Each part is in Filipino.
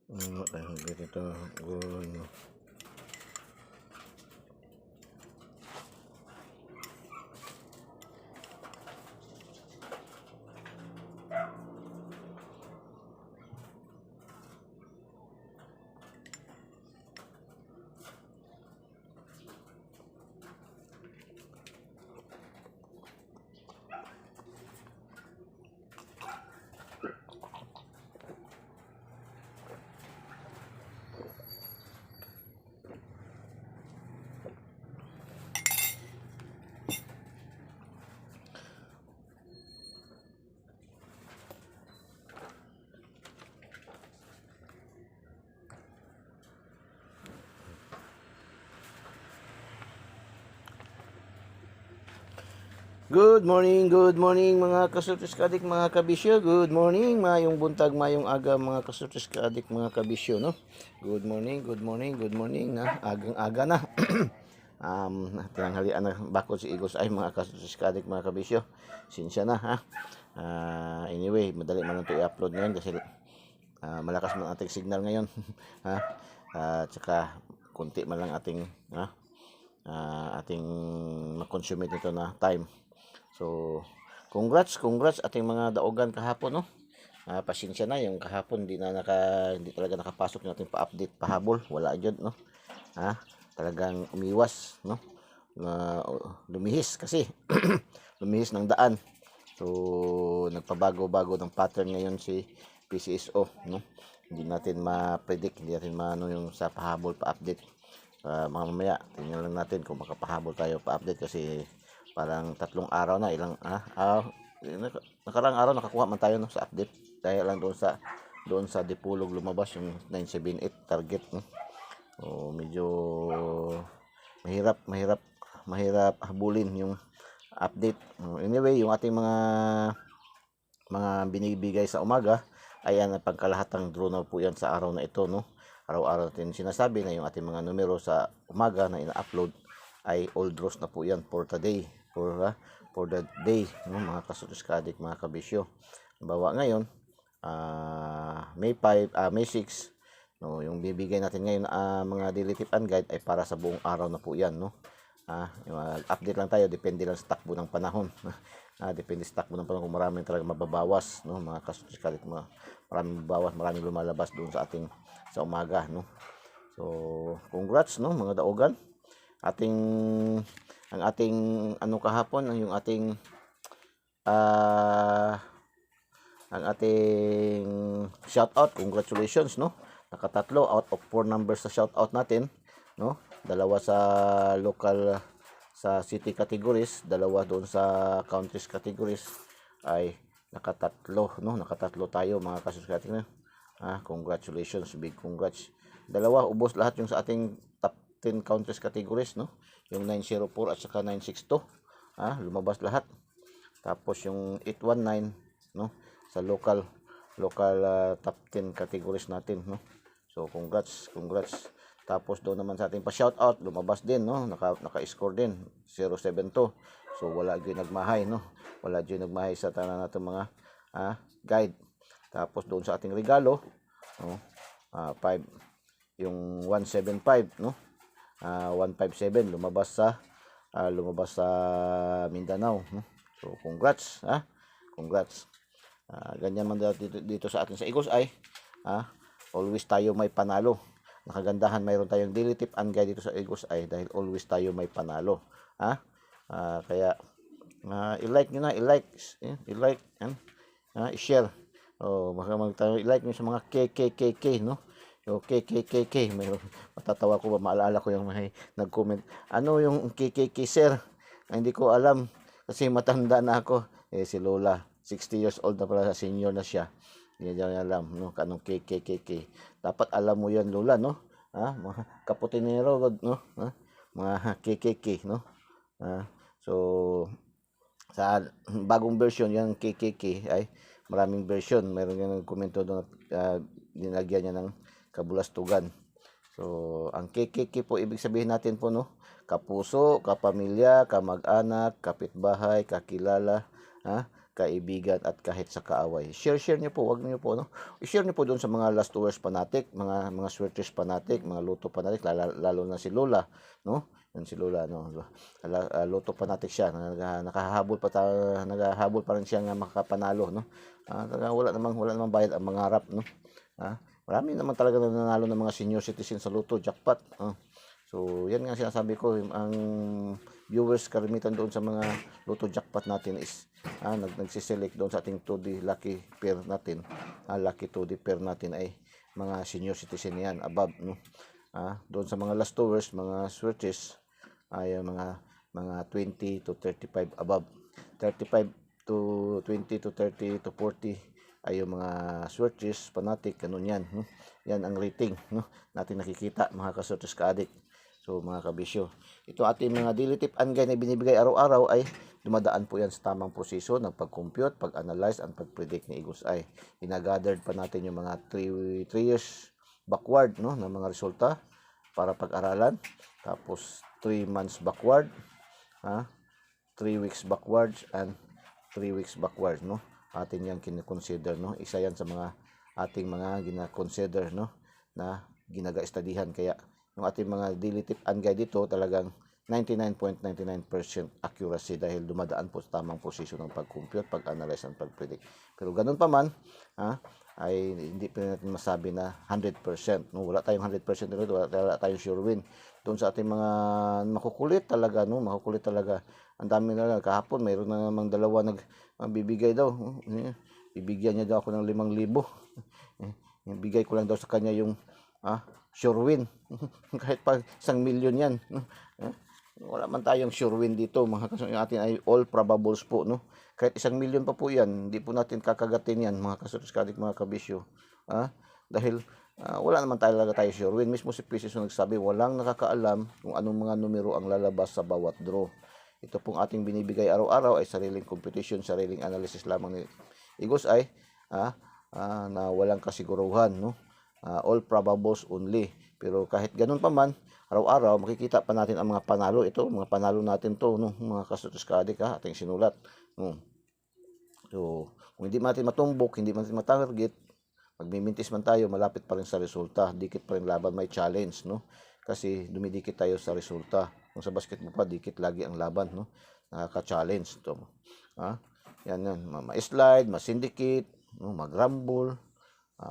Dahil ganito, good. Good morning mga kasultis kaadik, mga kabisyo. Good morning, mayong buntag, mayong aga mga kasultis kaadik, mga kabisyo, no? Good morning na, agang-aga na. Tinanghalian na bakod si Igos ay mga kasultis kaadik, mga kabisyo. Sinsya na, ha? Anyway, madali man ito i-upload ngayon kasi malakas man ating signal ngayon. Ha? Tsaka kunti man lang ating ating makonsume nito na time. So, congrats ating mga daogan kahapon, no? Pasensya na yung kahapon hindi talaga nakapasok yung ating pa-update pahabol, wala jud, no? Talagang umiwas, no? Lumihis kasi lumihis ng daan. So, nagpabago-bago ng pattern ngayon si PCSO, no? Hindi natin ma-predict, hindi natin maano yung sa pahabol pa-update. Mga mamaya, tingnan lang natin kung makapahabol tayo pa-update kasi parang 3 araw na nakarang araw nakakuha man tayo, no, sa update dahil lang doon sa Dipulog lumabas yung 978 target, no? So medyo mahirap habulin yung update. Anyway, yung ating mga binibigay sa umaga ay ang pangkalahatang draw po yan sa araw na ito, no? Araw-araw natin sinasabi na yung ating mga numero sa umaga na ina-upload ay all draws na po yan for today, for the day, no, mga kasultis kaadik, mga kabisyo. Bawa ngayon, May 6, no, yung bibigay natin ngayon mga daily tip and guide ay para sa buong araw na po yan, no? Update lang tayo, depende lang sa takbo ng panahon. Depende sa takbo ng panahon kung maraming talaga mababawas, no, mga kasultis kaadik, maraming mababawas, maraming lumalabas doon sa ating sa umaga, no? So congrats, no, mga daogan. Ang ating ano kahapon, yung ating ang ating shout out, congratulations, no? Nakatatlo out of 4 numbers sa shout out natin, no? Dalawa sa local, sa city categories, dalawa doon sa counties categories ay nakatatlo, no? Nakatatlo tayo, mga kasusgating, no? Congratulations, big congrats. Dalawa ubos lahat yung sa ating top 10 counties categories, no? Yung 904 at saka 962, lumabas lahat. Tapos yung 819, no, sa local top 10 categories natin, no? So congrats. Tapos doon naman sa ating pa shoutout, lumabas din, no? Naka-score din 072. So wala gyud nagmahay, no? Wala gyud nagmahay sa tanan nato mga guide. Tapos doon sa ating regalo, no, 5 yung 175, no? 157 lumabas sa Mindanao, no? So congrats, congrats. Ganyan man dito sa atin sa Igos ay always tayo may panalo. Nakagandahan, mayroon tayong daily tip and guide dito sa Igos ay dahil always tayo may panalo, kaya i-like nyo na, i-like and i-share. I-like nyo sa mga KKKK, no? Yung KKKK, may matatawa ko ba, maalala ko yung may nag-comment, ano yung KKK, sir? Hindi ko alam kasi matanda na ako. Si Lola, 60 years old na pala, senior na siya. Hindi niya alam, no, kanong KKKK. Dapat alam mo yan, Lola, no? Mga kaputinero, no? Mga KKK, no? So sa bagong version yung KKK ay maraming version. Mayroon yung nagkomento doon, dinagyan niya ng kabulastugan. So ang KKK po, ibig sabihin natin po, no, kapuso, kapamilya, kamag-anak, kapitbahay, kakilala, kaibigan at kahit sa kaaway. Share niyo po, wag niyo po no. I-share niyo po doon sa mga last tours fanatic, mga swertres fanatic, mga luto fanatic, lalo na si Lola, no? Yun si Lola no. Luto fanatic siya, nakahabol pa rin siya nga makapanalo no. Wala namang bayad ang mangarap no. Marami naman talaga nananalo ng mga senior citizen sa luto jackpot. So, yan nga sinasabi ko, ang viewers karamitan doon sa mga luto jackpot natin is nagsiselect doon sa ating 2D lucky pair natin. Lucky 2D pair natin ay mga senior citizen yan, above no. Doon sa mga last towers, mga switches ay mga 20 to 35 above. 35 to 20 to 30 to 40 ay yung mga switches fanatic, ganun yan. Yan ang rating no, natin nakikita mga ka-switches ka-addict. So mga kabisyo, ito ating mga daily tip and guide na binibigay araw-araw ay dumadaan po yan sa tamang proseso ng pag-compute, pag-analyze, at pag-predict ni Eagle's Eye. Inagathered pa natin yung mga 3 years backward no, ng mga resulta para pag-aralan. Tapos 3 months backward, 3 weeks backwards, and 3 weeks backward no. Atin yan kinoconsider no. Isa yan sa mga ating mga gina-consider no, na ginaga-studyhan. Kaya yung ating mga daily tip and guide dito talagang 99.99% accuracy dahil dumadaan po sa tamang posisyon ng pag-compute, pag-analyze, at pag-predict. Pero ganun pa man, ay hindi pa natin masabi na 100%. No? Wala tayong 100% dito, wala tayong sure win. Doon sa ating mga makukulit talaga, no? Makukulit talaga. Ang dami na lang. Kahapon, mayroon na namang dalawa nagbibigay daw. Bibigyan niya daw ako ng 5,000. Bigay ko lang daw sa kanya yung sure win. Kahit pa 1,000,000 yan. Wala man tayong sure win dito. Mga kasunod natin ay all probables po. No? Kahit 1,000,000 pa po yan, hindi po natin kakagatin yan, mga kasunod mga kabisyo. Dahil wala naman talaga tayo sure win. Mismo si Pisces nagsabi, walang nakakaalam kung anong mga numero ang lalabas sa bawat draw. Ito pong ating binibigay araw-araw ay sariling competition, sariling analysis lamang ni Eagle's Eye, na walang kasiguruhan. No? All probables only. Pero kahit ganun pa man, araw-araw makikita pa natin ang mga panalo. Ito, mga panalo natin to, no? Mga kasutos ka-addict, ating sinulat. So, kung hindi natin matumbok, hindi natin matarget, magmimintis man tayo, malapit pa rin sa resulta. Dikit pa rin laban, may challenge, no? Kasi dumidikit tayo sa resulta. Kung sa basketball pa, dikit lagi ang laban, no? Nakaka-challenge to. Yan. Ma-slide, ma-syndicate, no? Mag-rumble,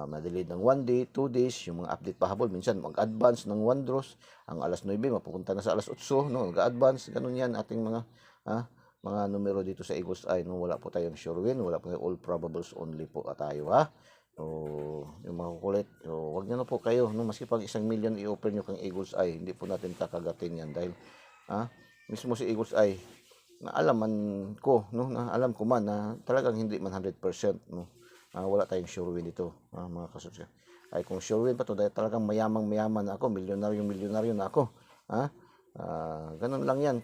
madelayed ng 1 day, 2 days, yung mga update pahabol, minsan mag-advance ng 1 draws, ang alas 9, mapupunta na sa alas 8, no? Mag-advance, ganun yan ating mga numero dito sa Eagle's Eye, no? Wala po tayong sure win, wala po tayong all probables only po tayo, So, yung makukulit, so, wag nyo na po kayo, no? Maski pag 1,000,000 i-offer nyo kang Eagle's Eye, hindi po natin kakagatin yan dahil, mismo si Eagle's Eye, naalaman ko, no? Alam ko man na talagang hindi man 100%, no? Wala tayong sure win dito, mga kasusya. Ay kung sure win pa to, dahil talagang mayaman na ako, milyonaryo na ako. Ganun lang yan,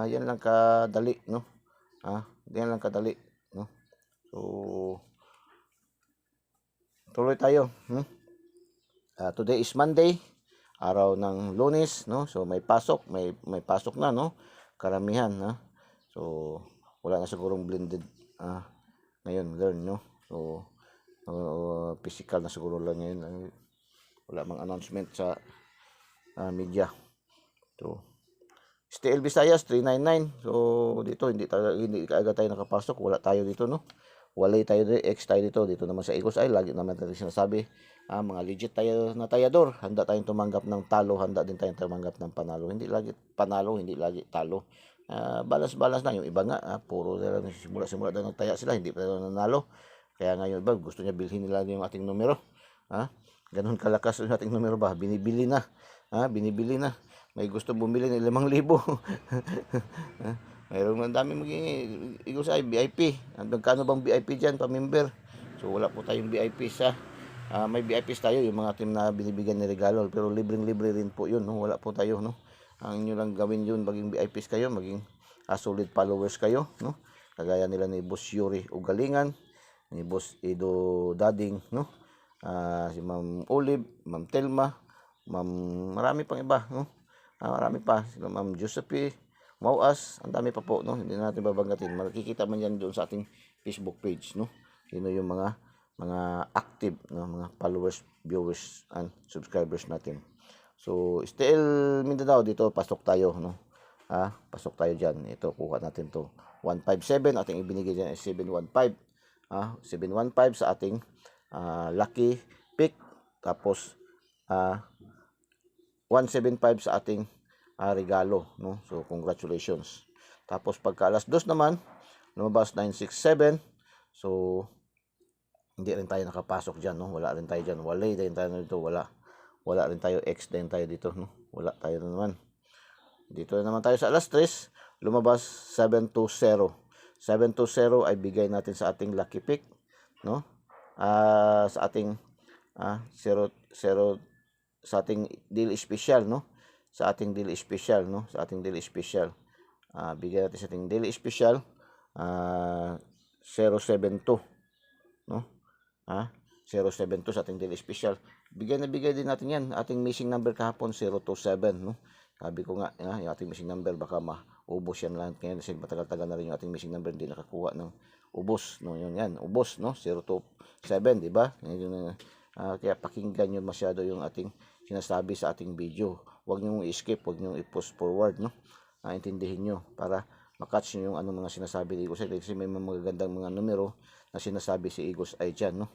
yan lang kadali, no? Yan lang kadali, no? So, tuloy tayo. Today is Monday, araw ng Lunes, no? So may pasok na, no? Karamihan, So wala na sigurong blended ngayon, learn, no? So, physical na siguro lang ngayon. Wala mang announcement sa media. So, STL Visayas 399. So, dito hindi agad tayo nakapasok. Wala tayo dito, no? Walay tayo dito, X tayo dito. Dito naman sa Eagle's Eye, lagi naman natin sinasabi, mga legit tayo na tayador. Handa tayong tumanggap ng talo, handa din tayong tumanggap ng panalo. Hindi lagi panalo, hindi lagi talo. Balas-balas lang. Yung iba nga, puro na lang, simula na nagtaya sila, hindi pa nanalo. Kaya ngayon iba, gusto niya bilhin nila yung ating numero. Ganun kalakas yung ating numero ba? Binibili na. Binibili na. May gusto bumili ng 5,000. Mayroon ng dami maging Eagle's Eye, VIP. Magkano bang VIP dyan, pa-member? So wala po tayong VIP sa may VIPs tayo, yung mga team na binibigyan ni regalo. Pero libreng-libre rin po yun, no? Wala po tayo, no? Ang inyo lang gawin yun, maging VIPs kayo, maging solid followers kayo, no? Kagaya nila ni Boss Yuri Ugalingan, ni Boss Edo Dading, no? Si Ma'am Olive, Ma'am Telma, marami pang iba, no? Marami pa, sila Ma'am Josephine, Mauas, ang dami pa po, no? Hindi na natin babanggatin. Makikita man yan doon sa ating Facebook page, no? Sino yung mga active, no? Mga followers, viewers, and subscribers natin. So, still Mindanao, dito pasok tayo, no? Pasok tayo dyan. Ito, kuha natin to. 157, ating ibinigay dyan ay 715. 715 sa ating lucky pick. Tapos, 175 sa ating regalo, no? So congratulations. Tapos pagka alas 2 naman, lumabas 967. So hindi rin tayo nakapasok diyan, no? Wala rin tayo diyan. Wala din tayo dito, wala rin tayo, X din tayo dito, no? Wala tayo naman. Dito naman tayo sa alas 3, lumabas 720. 720 ay bigay natin sa ating lucky pick, no? Sa ating 0 sa ating deal special, no? Sa ating deal special, no? Sa ating deal special. Bigyan natin sa ating deal special 072, no? 072 sa ating deal special. Bigyan din natin 'yan. Ating missing number kahapon 027, no? Sabi ko nga, yung ating missing number baka maubos yan lang. Kaya kasi matagal-tagal na rin yung ating missing number, hindi nakakuha ng ubos, no? Yan, ubos, no? 027, di ba? Kaya pakinggan nyo masyado yung ating sinasabi sa ating video. Huwag nyo i-skip, huwag nyo i-post forward, no? Intindihin nyo para makatch nyo yung mga sinasabi ni Igos ay, kasi may mga magagandang mga numero na sinasabi si Igos ay dyan, no?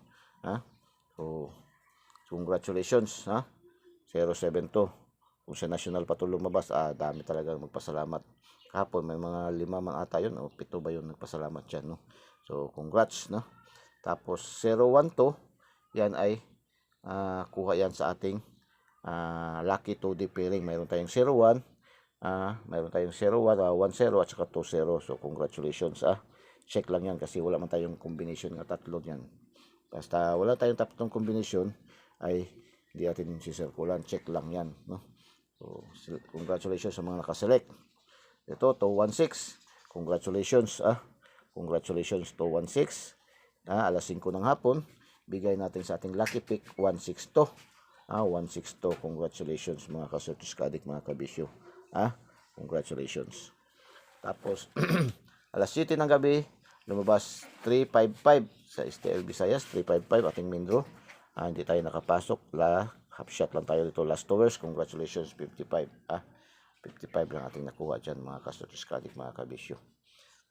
So, congratulations, 072. Kung sa national pa ito lumabas, dami talaga magpasalamat. Kahapon may mga 5 man ata yun, o 7 ba yun nagpasalamat dyan, no? So, congrats, no? Tapos, 012, yan ay kuha yan sa ating lucky 2D pairing. Mayroon tayong 01, mayroon tayong 01, 10 at saka 20. So congratulations. Check lang yan kasi wala man tayong combination ng tatlo yan. Basta wala tayong tatlong combination ay hindi natin sisirkulan. Check lang yan, no? So congratulations sa mga nakaselect. Ito 216. Congratulations, congratulations 216. Alas 5 ng hapon, bigay natin sa ating lucky pick 162. 162. Congratulations mga kasortis kadik, mga kabisyo. Congratulations. Tapos alas 7 ng gabi, lumabas 355 sa STL Visayas, 355 ating main draw. Hindi tayo nakapasok, half shot lang tayo dito, last hours. Congratulations 55. 55 lang ating nakuha dyan mga kasortis kadik, mga kabisyo.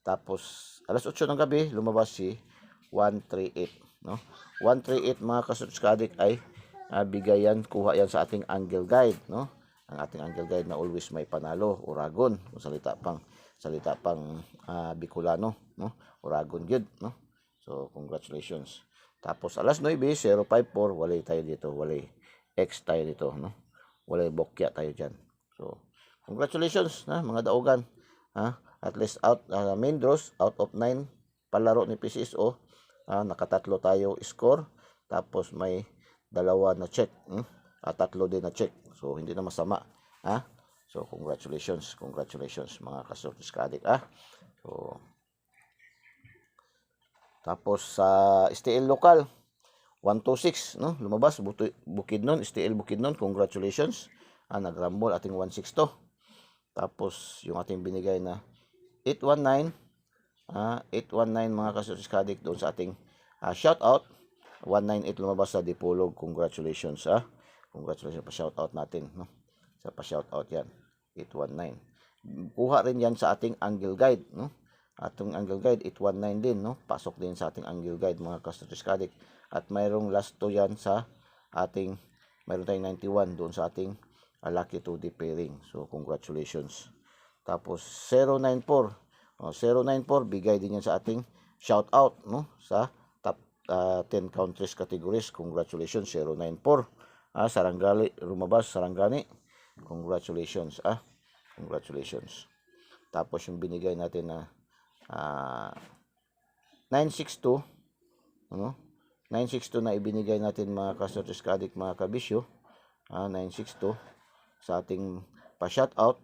Tapos alas 8 ng gabi, lumabas si 138, no? 138 mga kasortis kadik ay bigayan, kuha yan sa ating angle guide, no? Ang ating angle guide na always may panalo, Uragon, kung salita pang Bicolano, no? Uragon good, no? So congratulations. Tapos alas 9, 054, walay tayo dito, walay X tayo dito, no? Walay bokya tayo diyan. So congratulations na mga daogan, at least out main draws out of 9 palaro ni PCSO, nakatatlo tayo score, tapos may dalawa na check, tatlo din na check. So hindi na masama, so congratulations mga kasortis kadik, So tapos sa STL local 126, no? Lumabas Bukidnon, STL Bukidnon, congratulations. Nagrambol ating 162. Tapos yung ating binigay na 819, 819 mga kasortis kadik doon sa ating shout out 198, lumabas sa Dipolog. Congratulations, congratulations, pa-shout out natin, no? Sa pa-shout out yan 819. Kuha rin yan sa ating angle guide, no? Atong angle guide 819 din, no? Pasok din sa ating angle guide mga kasortis kadik. At mayroong last 2 yan sa ating, mayroon tayong 91 doon sa ating lucky 2D pairing. So congratulations. Tapos 094, 094 bigay din yan sa ating shout out, no? Sa top 10 countries categories. Congratulations 094. Sarangani, lumabas Sarangani. Congratulations, congratulations. Tapos yung binigay natin na 962, ano? 962 na ibinigay natin mga kasortis kadik, mga kabisyo. 962 sa ating pa-shout out.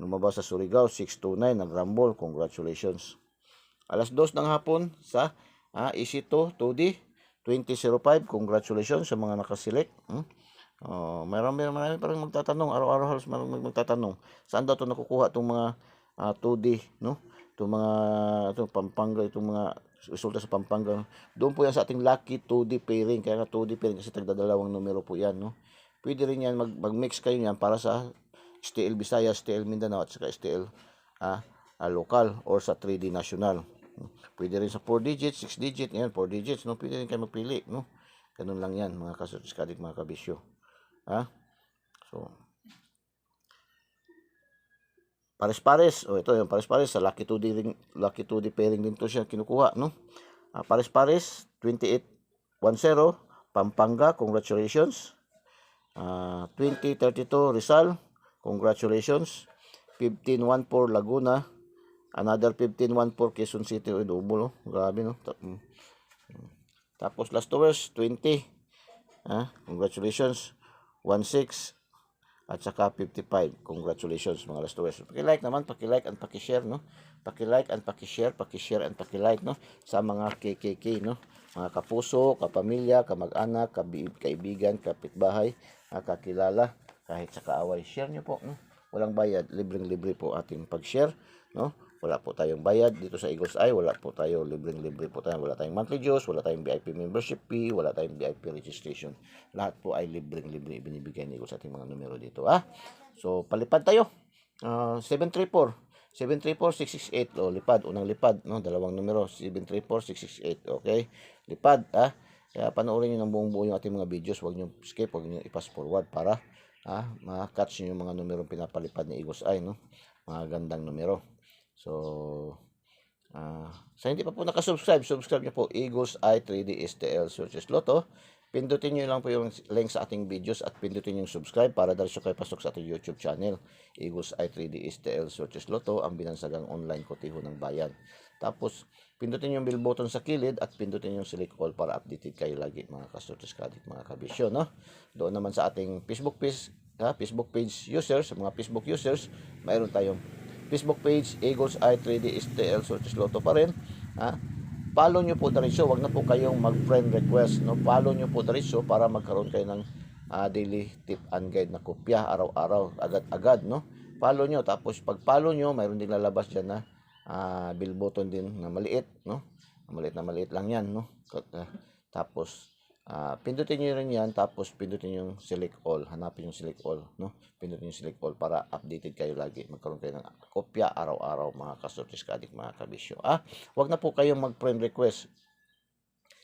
Lumabas sa Surigao 629, nagrambol. Congratulations. Alas 2 ng hapon sa EC2 2D 2005. Congratulations sa mga nakaselect. Oh, marami parang magtatanong, araw-araw halos magtatanong, saan daw 'to nakukuha 'tong mga 2D, no? Itong mga Pampanga, itong mga resulta sa Pampanga. Doon po yan sa ating lucky 2D pairing. Kaya nga 2D pairing kasi tagdadalawang numero po yan, no? Pwede rin yan, mag-mix kayo yan para sa STL Visayas, STL Mindanao at saka STL local or sa 3D national. Pwede rin sa 4 digits, 6 digit, yan 4 digits, no? Pwede rin kayo magpili, no? Ganun lang yan, mga kasotiskadik, mga kabisyo. So, pares-pares. O ito yung pares-pares sa lucky 2D ring, lucky 2D pairing din to siya kinukuha, no? Pares-pares 2810 Pampanga, congratulations. 2032 Rizal, congratulations. 1514 Laguna, another 1514 Quezon City, double, no? Grabe, no? Tapos last hours 20, congratulations. 16 at saka 55. Congratulations mga Lastowers. Paki-like naman, paki-like and paki-share, no? Paki-like and paki-share, paki-share and paki-like, no? Sa mga KKK, no? Mga kapuso, kapamilya, kamag-anak, kaibigan, kapitbahay, kakilala, kahit sa kaaway. Share nyo po, no? Walang bayad, libreng-libre po ating pag-share, no? Wala po tayong bayad dito sa Eagles Eye, wala po tayo, libreng-libre po tayo. Wala tayong monthly dues, wala tayong VIP membership fee, wala tayong VIP registration. Lahat po ay libreng-libre binibigay ni Eagles sa ating mga numero dito, So, palipad tayo. 734. 734-668. O, lipad. Unang lipad, no? Dalawang numero. 734-668. Okay? Lipad, Kaya panoorin nyo ng buong-buo yung ating mga videos. Huwag nyo skip, huwag nyo i-pass forward para ma-catch nyo yung mga numero pinapalipad ni Eagles Eye, no? Mga gandang numero. So, sa hindi pa po nakasubscribe, subscribe nyo po Eagles Eye 3D STL Searches Lotto. Pindutin nyo lang po yung link sa ating videos at pindutin yung subscribe para diretso kayo pasok sa ating YouTube channel. Eagles Eye 3D STL Searches Lotto, ang binansagang online kotiho ng bayan. Tapos, pindutin yung bell button sa kilid at pindutin yung select all para updated kayo lagi mga kasortiskadik, mga kabisyo, no? Doon naman sa ating Facebook page users, mga Facebook users, mayroon tayong Facebook page, Eagles Eye 3D STL Searches Lotto pa rin. Follow nyo po diretso, wag na po kayong mag-friend request, no? Follow nyo po diretso para magkaroon kayo ng daily tip and guide na kopya araw-araw, agad-agad, no? Follow nyo, tapos pag follow nyo, mayroon din lalabas dyan na bell button din na maliit, no? Maliit lang yan, no? Tapos pindutin nyo rin yan, tapos pindutin yung select all, hanapin yung select all, no? Pindutin yung select all para updated kayo lagi, magkaroon kayo ng kopya araw-araw, mga kasortiskadik, mga kabisyo. Wag na po kayong mag-friend request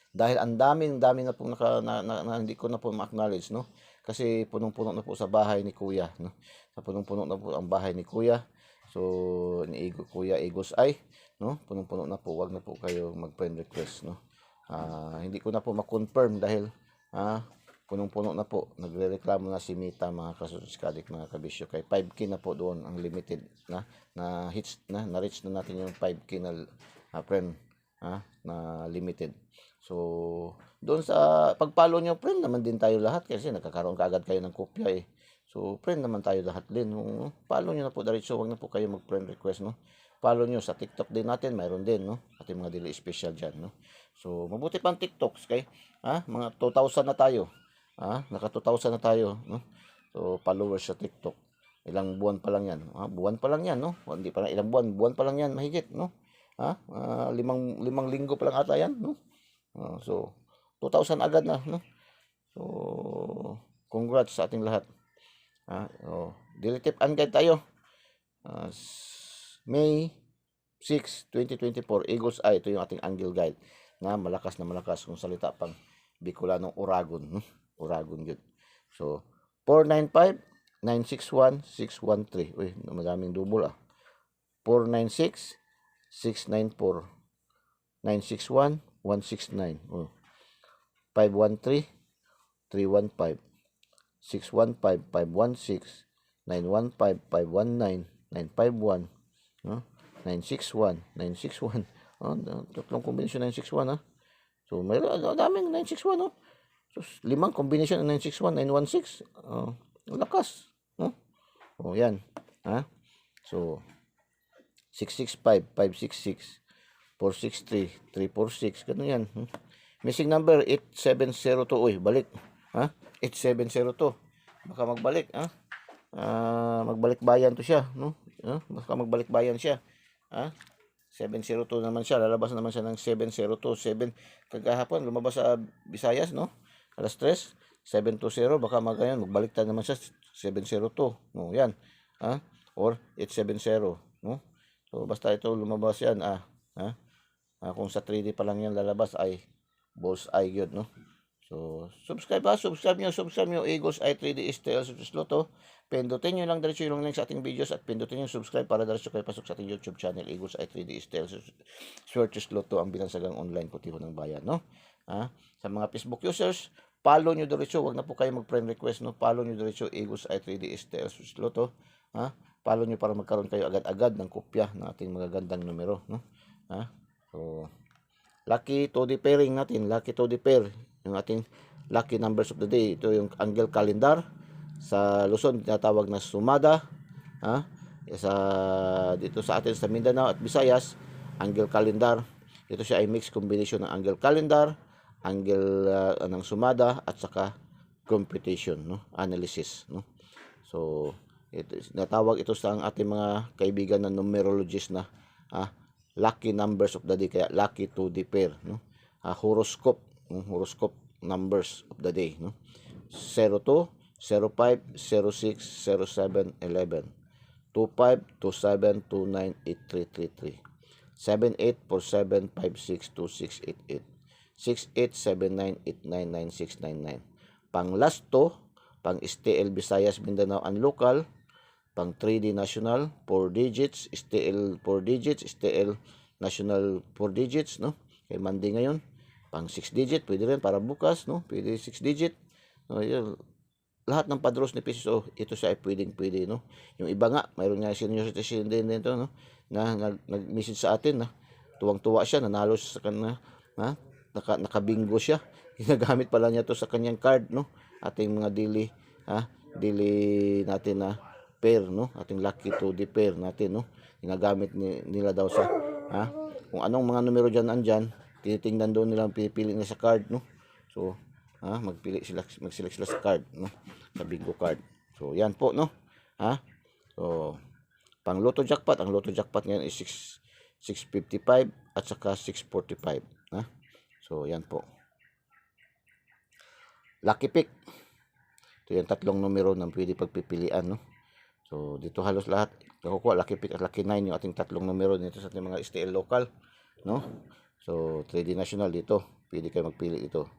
dahil ang dami na po hindi ko na po ma-acknowledge, no? Kasi punong-puno na po sa bahay ni Kuya, no? Punong-puno na po ang bahay ni Kuya. So ni Kuya Eagles Eye, no? Punong-puno na po, wag na po kayo mag-friend request, no? Hindi ko na po ma-confirm dahil punong-puno na po. Nagrereklamo na si Mita, mga kasortiskadik, mga kabisyo, kay 5K na po doon ang limited na hits na-reach na natin yung 5K na friend na limited. So doon sa pag-follow nyo, friend naman din tayo lahat kasi nagkakaroon kaagad kayo ng kopya So friend naman tayo lahat din. Follow nyo na po diretso, wag na po kayo mag-friend request, no? Follow nyo sa TikTok din natin, mayroon din, no? Ating mga daily special dyan, no? So, mabuti pang TikToks kay, mga 2,000 na tayo. Naka 2,000 na tayo, no? So, followers sa TikTok. Ilang buwan pa lang yan. Buwan pa lang yan, no? Hindi pa lang ilang buwan pa lang yan, mahigit, no? Limang linggo pa lang ata yan, no? So, 2,000 agad na, no? So, congrats sa ating lahat. Daily tip and guide tayo. May 6, 2024, Eagles Eye. Ito yung ating angle guide na malakas kung salita pang Bicolanong Uragon. Uragon yun. So, 495, 961, 613. Uy, madaming double 496, 694, 961, 169. 513, 315, 615, 516, 915, 519, 951, 961, 961. Tatlong kombinasyon ng 961, So, may daming 961, So, 5 kombinasyon ng 961, 916. Lakas, yan, So, 665, 566, 463, 346, ganun yan. Missing number 8702. Uy, balik. 8702. Baka magbalik, magbalik bayan to siya, no? Baka magbalik bayan siya. 702 naman siya, lalabas naman siya ng 702. Kagahapon lumabas sa Visayas, no? Alas 3, 720, baka magbaliktad naman siya 702. No, yan. Or 870, no? So basta ito lumabas yan, kung sa 3D pa lang yan lalabas ay boss ay good, no? So subscribe nyo Eagles Eye 3D STL Loto. Pindutin nyo lang diretso yung link sa ating videos at pindutin nyo subscribe para diretso kayo pasok sa ating YouTube channel Eagles Eye 3D STL Loto, ang binansagang online putiho ng bayan, no? Sa mga Facebook users, follow nyo diretso, wag na po kayo mag-friend request, no? Follow nyo diretso Eagles Eye 3D STL Loto, follow nyo para magkaroon kayo agad-agad ng kopya ng ating mga gandang numero, no? So lucky 2D pairing natin, lucky 2D pair, yung ating lucky numbers of the day. Ito yung Angel Calendar, sa Luzon tinatawag na Sumada, dito sa atin sa Mindanao at Visayas, Angel Calendar. Ito siya ay mixed combination ng Angel Calendar, Angel ng Sumada at saka computation, no, analysis, no. So natawag ito sa ating mga kaibigan na numerologist na lucky numbers of the day, kaya lucky 2D pair, no. Horoscope numbers of the day, no. 02, 05, 06, 07, 11, 25, 27, 29, 8333, 78, 47, 56, 26, 88, 68, 79, 89, 9699. Pang last to, pang STL Visayas, Mindanao and local, pang 3D national 4 digits, STL 4 digits, STL national 4 digits, no. Kay Monday ngayon, pang 6 digit pwede rin para bukas, no, pwede 6 digit, no. Yun, lahat ng padros ni PCSO, ito siya ay pwedeng-pwede, no. Yung iba nga, mayroon nga senior citizen din dito, no, na nag-message sa atin na tuwang-tuwa siya, nanalo siya sa kanya, nakabingo siya. Ginagamit pala niya to sa kanyang card, no. Ating mga daily natin na pair, no, ating lucky 2D pair natin, no. Ginagamit nila daw sa kung anong mga numero diyan andyan, tinitingnan doon nila, pipili nila sa card, no. So mag-select sila sa card, no, sa bingo card. So yan po, no. So pang Lotto jackpot, ang Lotto jackpot ngayon is 655 at saka 645, so yan po. Lucky pick, ito yung tatlong numero na pwede pagpipilian, no. So dito halos lahat nakukuha, lucky pick at lucky 9 yung ating tatlong numero dito sa ating mga STL local, no. So 3D national dito, pwede kayo magpili dito.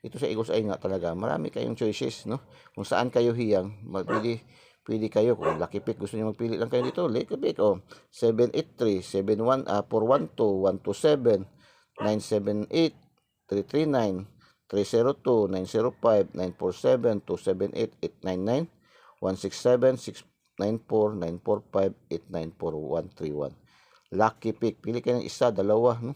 Ito sa Eagles Eye nga talaga, marami kayong choices, no. Kung saan kayo hiyang, pwede kayo. Kung lucky pick, gusto niyo magpili lang kayo dito, lucky pick, 783, 71, 412, 127, 978, 339, 302, 905, 947, 278, 899, 167, 694, 945, 894, 131. Lucky pick, pili kayo ng isa, dalawa, no.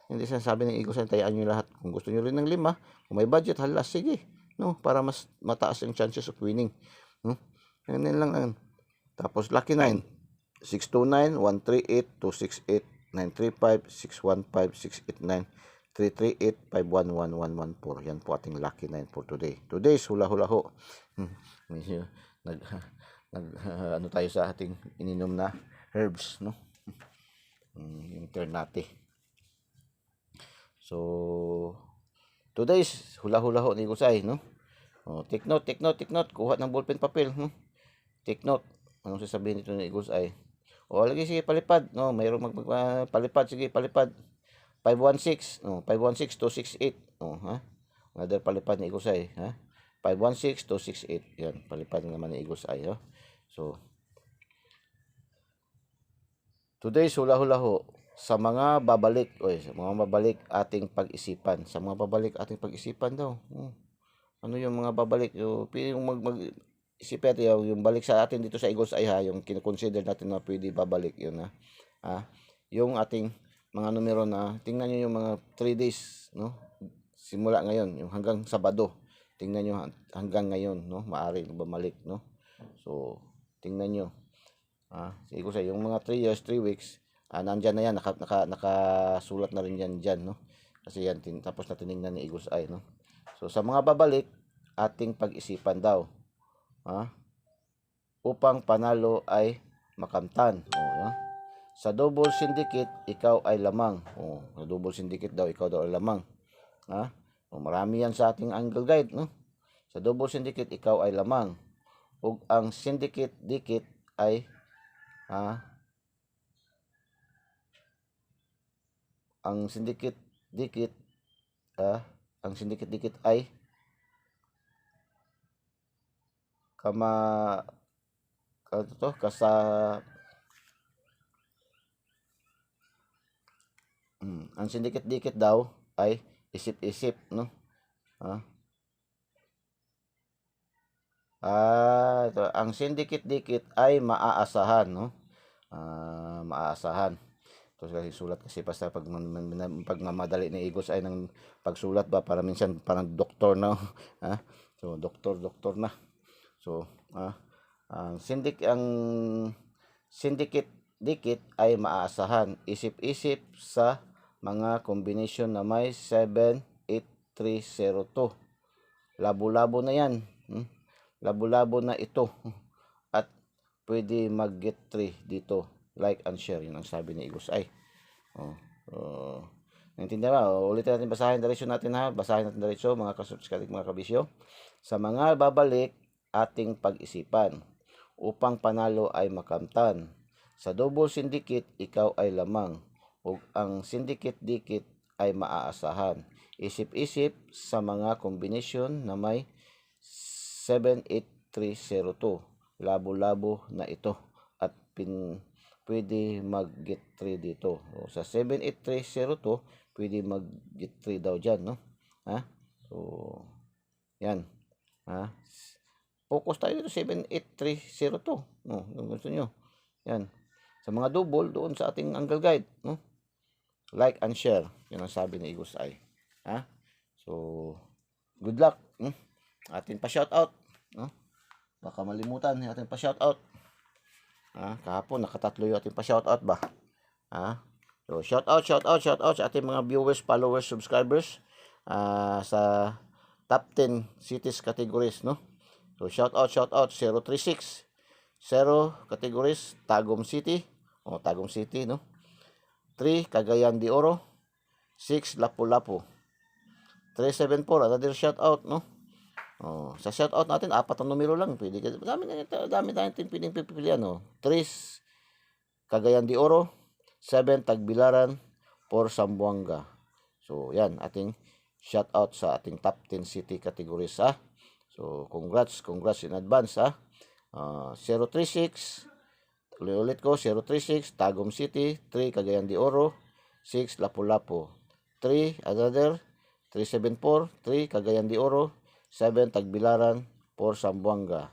Hindi sinasabi ng Eagles Eye, tayaan nyo lahat. Kung gusto nyo rin ng 5, kung may budget, halas, sige, no, para mas mataas yung chances of winning, no. Ganyan lang. Tapos lucky 9, 629, 138, 268, 935, 615, 689, 338, 511, 114. Yan po ating lucky 9 for today. Today's hula-hula ho. Ano tayo sa ating ininom na herbs, no. Yung ternate. So today's hula-hula ho ni Gusay, no. Take note. Kuha ng ballpen papel, no. Take note. Anong sasabihin nito ni Gusay? Lagi sige palipad, no. Mayroong palipad, sige palipad. 516, no. 516 268, no, Another palipad ni Gusay, 516 268. Yan, palipad naman ni Gusay, no. So today's hula-hula ho, sa mga babalik ating pag-isipan. Sa mga babalik ating pag-isipan daw. Ano yung mga babalik? Yung mag-isipin yung balik sa atin dito sa Eagles Eye, yung kino-consider natin na pwede babalik yun, yung ating mga numero na tingnan niyo yung mga 3 days, no? Simula ngayon, yung hanggang Sabado. Tingnan niyo hanggang ngayon, no? Maaari bumalik, no? So, tingnan niyo. Siguro sa yung mga 3 years, 3 weeks, nandyan na yan, nakasulat na rin yan dyan, no? Kasi yan, tapos na tinignan ni Eagles Eye, no? So, sa mga babalik, ating pag-isipan daw. upang panalo ay makamtan. Sa double syndicate, ikaw ay lamang. Sa double syndicate daw, ikaw daw ay lamang. Marami yan sa ating angle guide, no? Sa double syndicate, ikaw ay lamang. Ug ang syndicate dikit ay ang syndicate dikit ay ang syndicate dikit daw ay isip-isip, no? Ito, ang syndicate dikit ay maaasahan, no? Maaasahan. Ito kasi sulat kasi basta pag pagmamadali ni Igos ay ng pagsulat ba para minsan parang doktor na. So doktor na. So ang syndicate dikit ay maaasahan. Isip-isip sa mga combination na may 7, 8, 3, 0, 2. Labo-labo na yan. Labo-labo na ito. At pwede mag-get 3 dito. Like and share. Yun ang sabi ni Igos ay. Naintindihan ba? Ulitin natin, basahin diretso natin ha. Basahin natin diretso mga kasubscribe, mga kabisyo. Sa mga babalik ating pag-isipan upang panalo ay makamtan. Sa double syndicate, ikaw ay lamang. Ug ang syndicate dikit ay maaasahan. Isip-isip sa mga kombinasyon na may 78302. Labo-labo na ito at pwede mag-get 3 dito. Sa 78302, pwede mag-get 3 daw dyan, no? So, yan. Focus tayo dito 78302. Kung gusto nyo. Yan. Sa mga double, doon sa ating angle guide, no? Like and share. Yan ang sabi ni Igos ay. So, good luck. Atin pa shoutout, no? Baka malimutan atin pa shoutout. Kahapon nakatatlo yung ating pa shoutout ba? So shoutout sa ating mga viewers, followers, subscribers sa top 10 cities categories, no? So shoutout 036 0 categories Tagum City, Tagum City, no? 3 Cagayan de Oro, 6 Lapu-Lapu, 374 another shoutout, no? Sa shoutout natin, 4 ang numero lang. Pwede ka, dami tayong pipilian, no? 3 Cagayan de Oro, 7 Tagbilaran, 4 Zamboanga. So, yan, ating shoutout sa ating top 10 city categories, So, congrats in advance, 036, ulit ko, 036, Tagum City, 3 Cagayan de Oro, 6 Lapu-Lapu, 3 another, 374, 3 Cagayan de Oro, 7 Tagbilaran, 4 Zamboanga,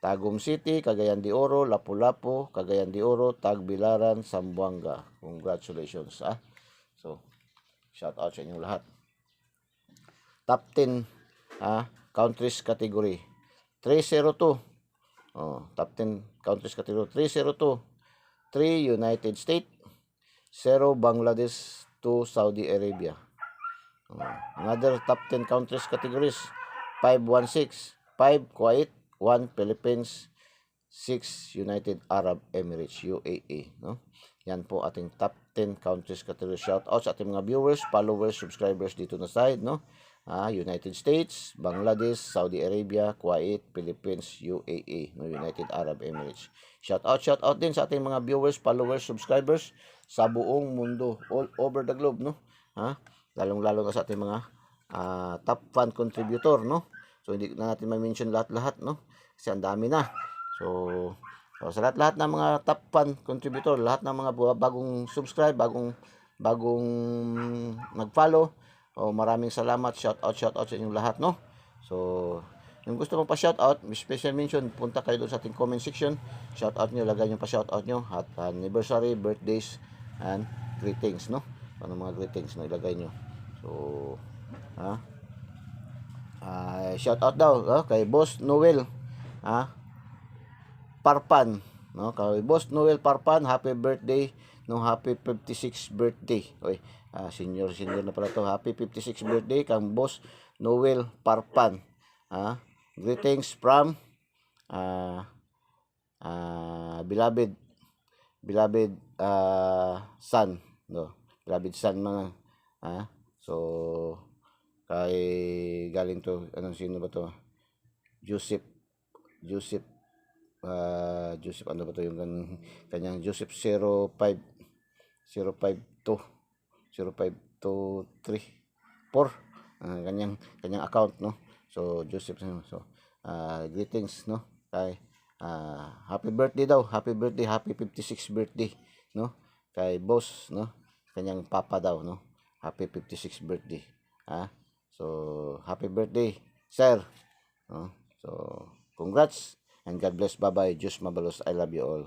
Tagum City, Cagayan de Oro, Lapu-Lapu, Cagayan de Oro, Tagbilaran, Zamboanga. Congratulations, So, shout out sa inyong lahat. Top 10 countries category 302. Top 10 countries category 302. 3 United States, 0 Bangladesh, 2 Saudi Arabia. Another top 10 countries categories 516. 5 Kuwait, 1 Philippines, 6 United Arab Emirates, UAE, no? Yan po ating top 10 countries category. Shout out sa ating mga viewers, followers, subscribers dito na side, no? United States, Bangladesh, Saudi Arabia, Kuwait, Philippines, UAE, no? United Arab Emirates. Shout out din sa ating mga viewers, followers, subscribers sa buong mundo, all over the globe, no? Lalong-lalo na sa ating mga top fan contributor, no? So hindi na natin ma-mention lahat-lahat, no? Kasi ang dami na. So sa lahat-lahat ng mga top fan contributor, lahat ng mga bagong subscribe, bagong nag-follow, maraming salamat. Shout out sa inyong lahat, no? So yung gusto mo pa shout out, special mention, punta kayo doon sa ating comment section. Shout out nyo, lagay nyo pa shout out nyo at anniversary, birthdays, and greetings, no? Ano mga greetings na ilagay nyo. So shout out daw kay Boss Noel Parpan, no? Kay Boss Noel Parpan, happy birthday, no? Happy 56th birthday. Senior na pala to. Happy 56th birthday kang Boss Noel Parpan. Greetings from ah, beloved son, no, beloved son mga, so kay galing to, anong sino ba to, Joseph Joseph Joseph ano ba to yung kanyang Joseph 0502 05234 kanyang account, no. So Joseph, so greetings, no, kay happy birthday daw, happy birthday, happy 56th birthday, no, kay boss, no, kanyang papa daw, no, happy 56th birthday, so happy birthday sir, no. So congrats and God bless, bye bye, Diyos mabalos, I love you all.